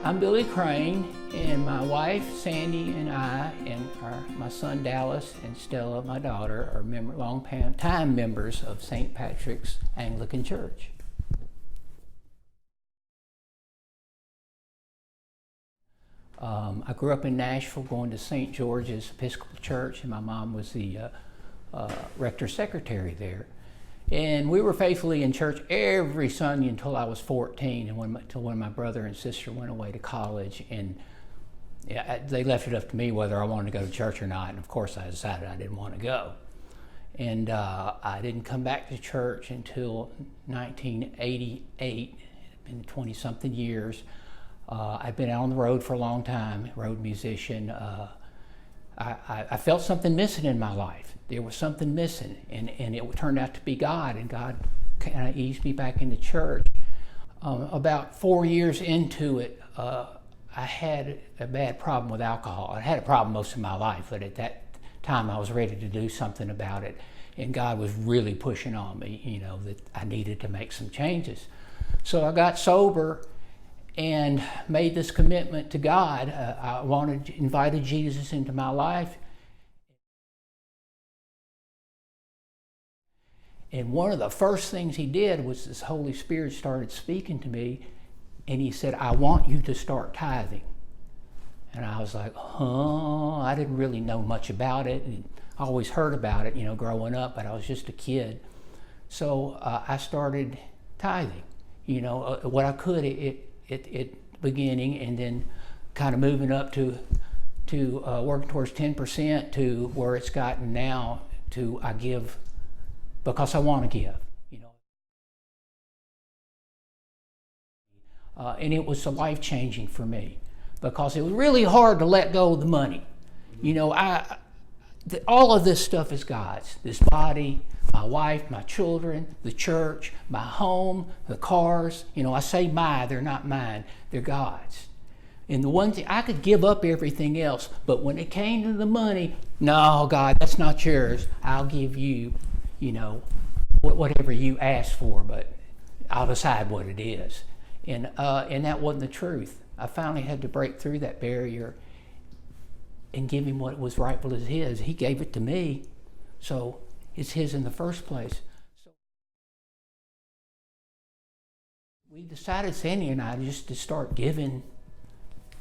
I'm Billy Crain, and my wife Sandy and I and my son Dallas and Stella, my daughter, are long-time members of St. Patrick's Anglican Church. I grew up in Nashville going to St. George's Episcopal Church, and my mom was the rector secretary there. And we were faithfully in church every Sunday until I was 14, and until when my brother and sister went away to college. And yeah, they left it up to me whether I wanted to go to church or not. And of course, I decided I didn't want to go. And I didn't come back to church until 1988. It's been 20-something years. I've been out on the road for a long time, road musician. I felt something missing in my life. There was something missing, and it turned out to be God, and God kind of eased me back into church. About 4 years into it, I had a bad problem with alcohol. I had a problem most of my life, but at that time I was ready to do something about it, and God was really pushing on me, you know, that I needed to make some changes. So I got sober and made this commitment to God. I invited Jesus into my life. And one of the first things he did was this Holy Spirit started speaking to me, and he said, I want you to start tithing. And I was like, huh? I didn't really know much about it, and I always heard about it, you know, growing up, but I was just a kid. So I started tithing, you know, what I could at the beginning, and then kind of moving up to working towards 10% to where it's gotten now to I give because I want to give, you know. And it was life-changing for me because it was really hard to let go of the money. You know, all of this stuff is God's. This body, my wife, my children, the church, my home, the cars. You know, I say they're not mine, they're God's. And the one thing, I could give up everything else, but when it came to the money, no, God, that's not yours. I'll give you, you know, whatever you ask for, but I'll decide what it is. And that wasn't the truth. I finally had to break through that barrier and give him what was rightful as his. He gave it to me, so it's his in the first place. So we decided, Sandy and I, just to start giving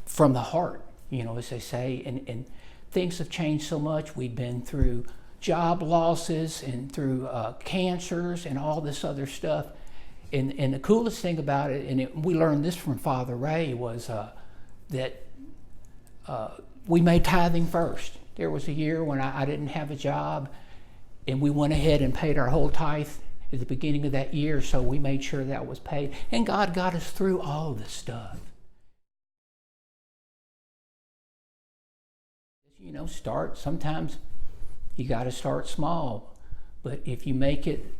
from the heart, you know, as they say, and things have changed so much. We've been through job losses and through cancers and all this other stuff. And the coolest thing about it, and we learned this from Father Ray, was that we made tithing first. There was a year when I didn't have a job, and we went ahead and paid our whole tithe at the beginning of that year, so we made sure that was paid. And God got us through all of this stuff. You know, sometimes you got to start small, but if you make it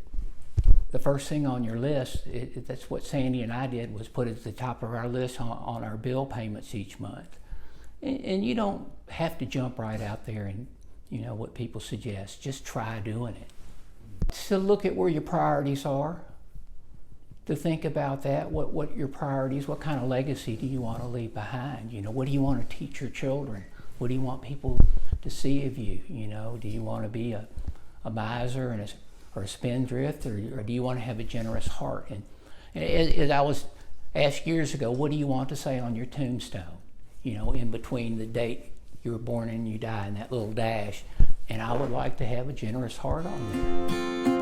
the first thing on your list, that's what Sandy and I did, was put it at the top of our list on our bill payments each month. And you don't have to jump right out there and, you know, what people suggest. Just try doing it. So look at where your priorities are, to think about that, what your priorities, what kind of legacy do you want to leave behind? You know, what do you want to teach your children? What do you want people to see of you? You know, do you want to be a miser or a spendthrift, or do you want to have a generous heart? And as I was asked years ago, what do you want to say on your tombstone? You know, in between the date you were born and you die, and that little dash. And I would like to have a generous heart on there.